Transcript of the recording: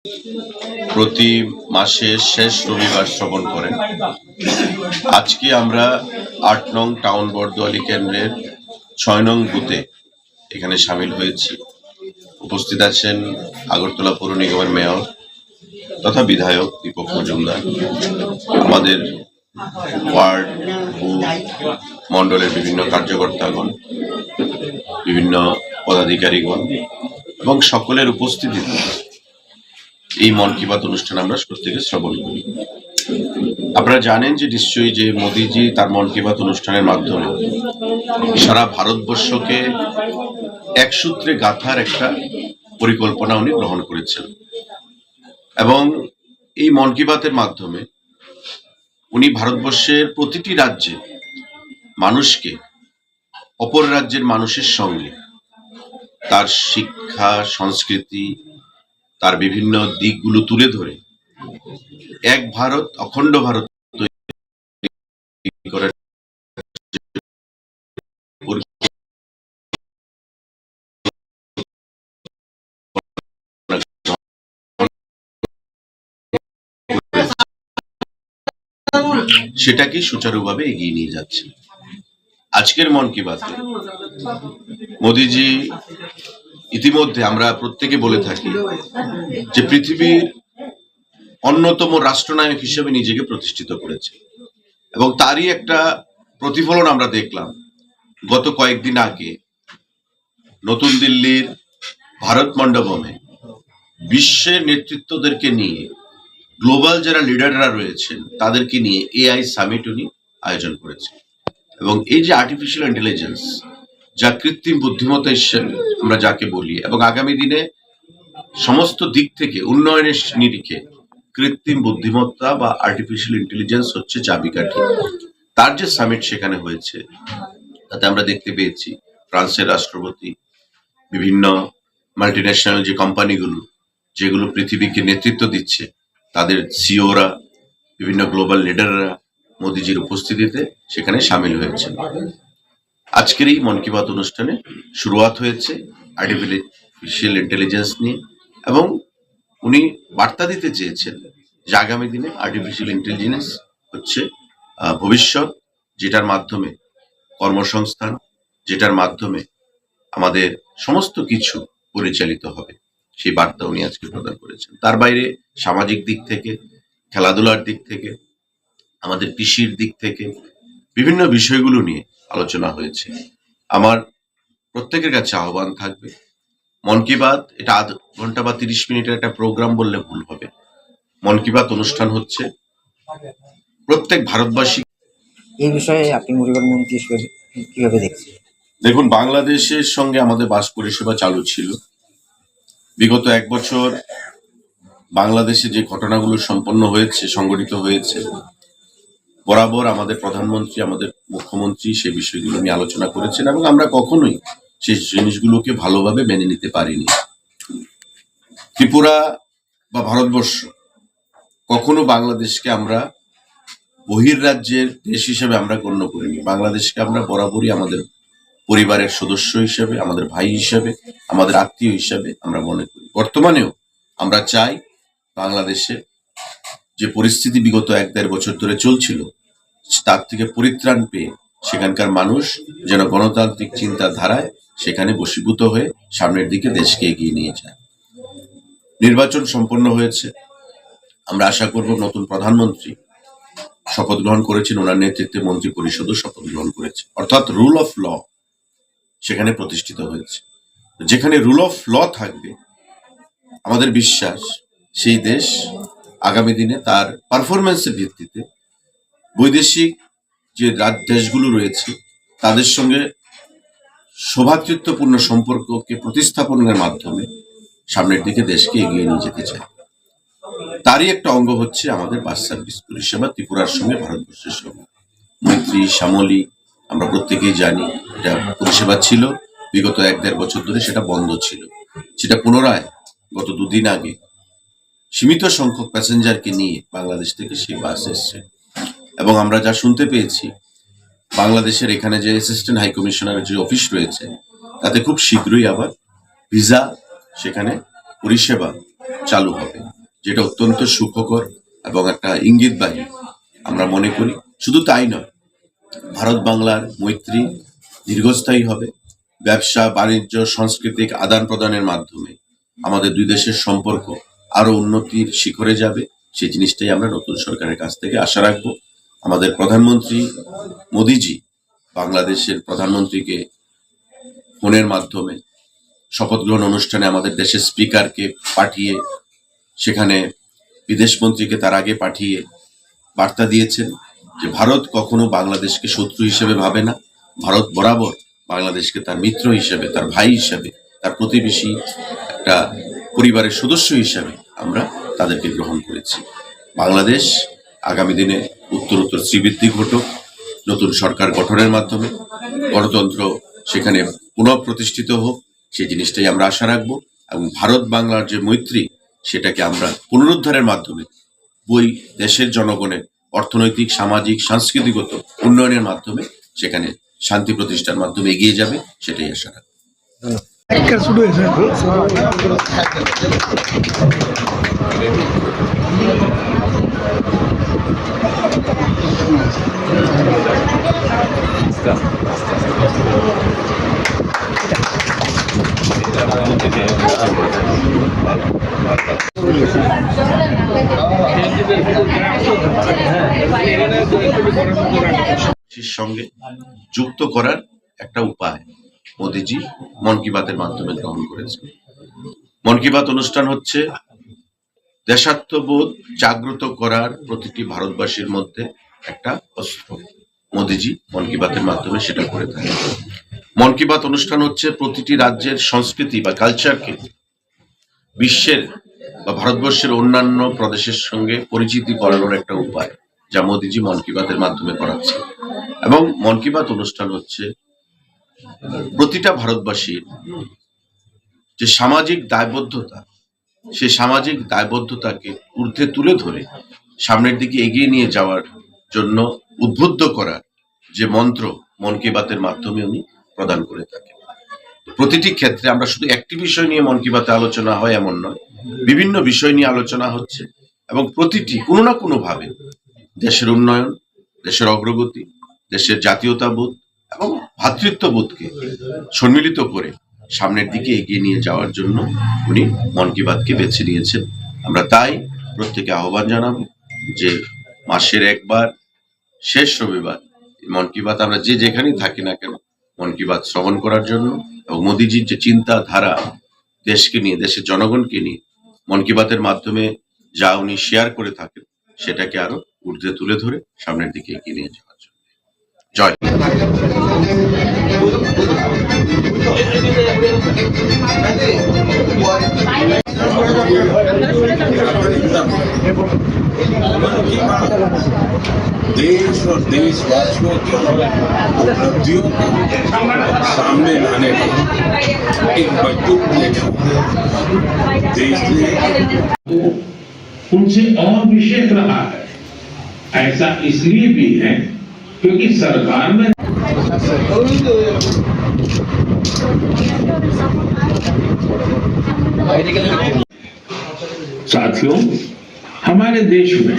প্রতি মাসের শেষ রবিবার শ্রবণ করেন। আজকে আমরা ৮ নং টাউন বরদোয়ালি কেন্দ্রের ৬ নং বুথে এখানে সামিল হয়েছি। উপস্থিত আছেন আগরতলা পৌর নিগমের মেয়র তথা বিধায়ক দীপক মজুমদার, আমাদের ওয়ার্ড বুথ মন্ডলের বিভিন্ন কার্যকর্তাগণ, বিভিন্ন পদাধিকারীগণ এবং সকলের উপস্থিতিতে এই মন কি বাত অনুষ্ঠান আমরা প্রত্যেকে শ্রবণ করি। আপনারা জানেন যে নিশ্চয়ই যে মোদিজি তার মন কি বাত অনুষ্ঠানের মাধ্যমে সারা ভারতবর্ষকে এক সূত্রে গাঁথার একটা পরিকল্পনা উনি গ্রহণ করেছেন এবং এই মন কি বাতের মাধ্যমে উনি ভারতবর্ষের প্রতিটি রাজ্যে মানুষকে অপর রাজ্যের মানুষের সঙ্গে তার শিক্ষা, সংস্কৃতি, তার বিভিন্ন দিকগুলো তুলে ধরে এক ভারত অখণ্ড ভারত তৈরি করার সেটাকে সুচারুভাবে এগিয়ে নিয়ে যাচ্ছে। আজকের মন কি বাতে মোদিজি ইতিমধ্যে আমরা প্রত্যেকে বলে থাকি যে পৃথিবীর অন্যতম রাষ্ট্রনায়ক হিসেবে নিজেকে প্রতিষ্ঠিত করেছে এবং তারই একটা প্রতিফলন আমরা দেখলাম গত কয়েকদিন আগে নতুন দিল্লির ভারত মণ্ডপমে বিশ্বের নেতৃত্বদেরকে নিয়ে, গ্লোবাল যারা লিডাররা রয়েছেন তাদেরকে নিয়ে এআই সামিট উনি আয়োজন করেছেন। এবং এই যে আর্টিফিশিয়াল ইন্টেলিজেন্স, যা কৃত্রিম বুদ্ধিমত্তা হিসেবে আমরা যাকে বলি, এবং আগামী দিনে সমস্ত দিক থেকে উন্নয়নের নিরিখে কৃত্রিম বুদ্ধিমত্তা বা আর্টিফিশিয়াল ইন্টেলিজেন্স হচ্ছে চাবিকাঠি। তার যে সামিট সেখানে হয়েছে তাতে আমরা দেখতে পেয়েছি ফ্রান্সের রাষ্ট্রপতি, বিভিন্ন মাল্টিন্যাশনাল যে কোম্পানিগুলো যেগুলো পৃথিবীকে নেতৃত্ব দিচ্ছে তাদের সিওরা, বিভিন্ন গ্লোবাল লিডাররা মোদিজির উপস্থিতিতে সেখানে সামিল হয়েছে। আজকের এই মন কি বাত অনুষ্ঠানে শুরুয়াত হয়েছে আর্টিফিশিয়াল ইন্টেলিজেন্স নিয়ে এবং উনি বার্তা দিতে চেয়েছেন যে আগামী দিনে আর্টিফিশিয়াল ইন্টেলিজেন্স হচ্ছে ভবিষ্যৎ, যেটার মাধ্যমে কর্মসংস্থান, যেটার মাধ্যমে আমাদের সমস্ত কিছু পরিচালিত হবে, সেই বার্তা উনি আজকে প্রদান করেছেন। তার বাইরে সামাজিক দিক থেকে, খেলাধুলার দিক থেকে, আমাদের কৃষির দিক থেকে বিভিন্ন বিষয়গুলো নিয়ে আলোচনা হয়েছে। আমার প্রত্যেকের কাছে আহ্বান থাকবে, মন কি বাত এটা আধ ঘন্টা বা ৩০ মিনিটের একটা প্রোগ্রাম বললে ভুল হবে। মন কি বাত অনুষ্ঠান হচ্ছে প্রত্যেক ভারতবাসী। এই বিষয়ে আপনি পরিবার মন্ত্রী হিসেবে কিভাবে দেখছেন? দেখুন, বাংলাদেশের সঙ্গে আমাদের বাস পরিষেবা চালু ছিল। বিগত ১ বছর বাংলাদেশে যে ঘটনাগুলো সম্পন্ন হয়েছে, সংগঠিত হয়েছে, বরাবর আমাদের প্রধানমন্ত্রী, আমাদের মুখ্যমন্ত্রী সেই বিষয়গুলো নিয়ে আলোচনা করেছেন এবং আমরা কখনোই সেই জিনিসগুলোকে ভালোভাবে মেনে নিতে পারিনি। ত্রিপুরা বা ভারতবর্ষ কখনো বাংলাদেশকে আমরা বহির্রাজ্যের দেশ হিসেবে আমরা গণ্য করিনি। বাংলাদেশকে আমরা বরাবরই আমাদের পরিবারের সদস্য হিসেবে, আমাদের ভাই হিসেবে, আমাদের আত্মীয় হিসেবে আমরা মনে করি। বর্তমানেও আমরা চাই বাংলাদেশে যে পরিস্থিতি বিগত ১-১.৫ বছর ধরে চলছিল তার থেকে পরিত্রাণ পেয়ে সেখানকার মানুষ যেন গণতান্ত্রিক চিন্তাধারায় সেখানে বশীভূত হয়ে সামনের দিকে দেশকে এগিয়ে নিয়ে যায়। নির্বাচন সম্পন্ন হয়েছে, আমরা আশা করব নতুন প্রধানমন্ত্রী শপথ গ্রহণ করেছেন, ওনার নেতৃত্বে মন্ত্রী পরিষদও শপথ গ্রহণ করেছে, অর্থাৎ রুল অফ ল সেখানে প্রতিষ্ঠিত হয়েছে। যেখানে রুল অফ ল থাকবে, আমাদের বিশ্বাস সেই দেশ আগামী দিনে তার পারফরমেন্সের ভিত্তিতে বৈদেশিক যে দেশগুলো রয়েছে তাদের সঙ্গে সৌভ্রাতৃত্বপূর্ণ সম্পর্ককে প্রতিস্থাপনের মাধ্যমে সামনের দিকে দেশকে এগিয়ে নিয়ে যেতে চায়। তারই একটা অঙ্গ হচ্ছে আমাদের বাস সার্ভিস পরিষেবা ত্রিপুরার সঙ্গে ভারতবর্ষের সঙ্গে। মৈত্রী, শ্যামলী, আমরা প্রত্যেকেই জানি এটা পরিষেবা ছিল, বিগত ১-১.৫ বছর ধরে সেটা বন্ধ ছিল। সেটা পুনরায় গত ২ দিন আগে সীমিত সংখ্যক প্যাসেঞ্জারকে নিয়ে বাংলাদেশ থেকে সেই বাস এসছে এবং আমরা যা শুনতে পেয়েছি বাংলাদেশের এখানে যে অ্যাসিস্ট্যান্ট হাই কমিশনারের যে অফিস রয়েছে তাতে খুব শীঘ্রই আবার ভিসা সেখানে পরিষেবা চালু হবে, যেটা অত্যন্ত সুখকর এবং একটা ইঙ্গিতবাহী আমরা মনে করি। শুধু তাই নয়, ভারত বাংলার মৈত্রী দীর্ঘস্থায়ী হবে। ব্যবসা বাণিজ্য সাংস্কৃতিক আদান প্রদানের মাধ্যমে আমাদের দুই দেশের সম্পর্ক আরো উন্নতির শিখরে যাবে। সেই জিনিসটাই আমরা নতুন সরকারের কাছ থেকে আশা রাখবো। আমাদের প্রধানমন্ত্রী মোদিজি বাংলাদেশের প্রধানমন্ত্রীকে ফোনের মাধ্যমে শপথ গ্রহণ অনুষ্ঠানে আমাদের দেশের স্পিকারকে পাঠিয়ে, সেখানে বিদেশ মন্ত্রীকে তার আগে পাঠিয়ে বার্তা দিয়েছেন যে ভারত কখনো বাংলাদেশকে শত্রু হিসেবে ভাবে না। ভারত বরাবর বাংলাদেশকে তার মিত্র হিসেবে, তার ভাই হিসেবে, তার প্রতিবেশী একটা পরিবারের সদস্য হিসেবে আমরা তাদেরকে গ্রহণ করেছি। বাংলাদেশ আগামী দিনে উত্তরোত্তর শ্রীবৃদ্ধি ঘটুক, নতুন সরকার গঠনের মাধ্যমে গণতন্ত্র সেখানে পুনঃপ্রতিষ্ঠিত হোক, সেই জিনিসটাই আমরা আশা রাখবো। এবং ভারত বাংলার যে মৈত্রী, সেটাকে আমরা পুনরুদ্ধারের মাধ্যমে দেশের জনগণের অর্থনৈতিক, সামাজিক, সাংস্কৃতিগত উন্নয়নের মাধ্যমে সেখানে শান্তি প্রতিষ্ঠার মাধ্যমে এগিয়ে যাবে, সেটাই আশা রাখবো। সঙ্গে যুক্ত করার একটা উপায় মোদিজি মন কি বাতের মাধ্যমে গ্রহণ করেছে। মন কি বাত অনুষ্ঠান হচ্ছে দেশাত্মবোধ জাগ্রত করার প্রতিটি ভারতবাসীর মধ্যে একটা অস্ত্র। মোদিজি মন কি বাতের মাধ্যমে সেটা করে থাকে। মন কি বাত অনুষ্ঠান হচ্ছে প্রতিটি রাজ্যের সংস্কৃতি বা কালচারকে বিশ্বের বা ভারতবর্ষের অন্যান্য প্রদেশের সঙ্গে পরিচিতি করানোর একটা উপায়, যা মোদিজি মন কি বাতের মাধ্যমে করাচ্ছে। এবং মন কি বাত অনুষ্ঠান হচ্ছে প্রতিটা ভারতবাসীর যে সামাজিক দায়বদ্ধতা, সেই সামাজিক দায়বদ্ধতাকে ঊর্ধ্বে তুলে ধরে সামনের দিকে এগিয়ে নিয়ে যাওয়ার জন্য উদ্বুদ্ধ করার যে মন্ত্র মন কি বাতের মাধ্যমে উনি প্রদান করে থাকেন। প্রতিটি ক্ষেত্রে আমরা শুধু একটি বিষয় নিয়ে মন কি বাতে আলোচনা হয় এমন নয়, বিভিন্ন বিষয় নিয়ে আলোচনা হচ্ছে এবং প্রতিটি কোনো না কোনো ভাবে দেশের উন্নয়ন, দেশের অগ্রগতি, দেশের জাতীয়তাবোধ এবং ভ্রাতৃত্ববোধকে সম্মিলিত করে সামনের দিকে এগিয়ে নিয়ে যাওয়ার জন্য উনি মন কি বাতকে বেছে নিয়েছেন। আমরা তাই প্রত্যেকে আহ্বান জানাবো যে মাসের একবার শেষ রবিবার মন কি বাত আমরা যে যেখানেই থাকি না কেন মন কি বাত শ্রবণ করার জন্য, এবং মোদিজির যে চিন্তাধারা দেশকে নিয়ে, দেশের জনগণকে নিয়ে মন কি বাতের মাধ্যমে যা উনি শেয়ার করে থাকেন, সেটাকে আরো ঊর্ধ্বে তুলে ধরে সামনের দিকে এগিয়ে নিয়ে যাওয়ার জন্য। জয়। देश और देशवासियों की उपलब्धियों को सामने लाने का एक मजबूत प्लेटफॉर्म देश ने उनसे और विशेष रहा है। ऐसा इसलिए भी है क्योंकि सरकार में साथियों, हमारे देश में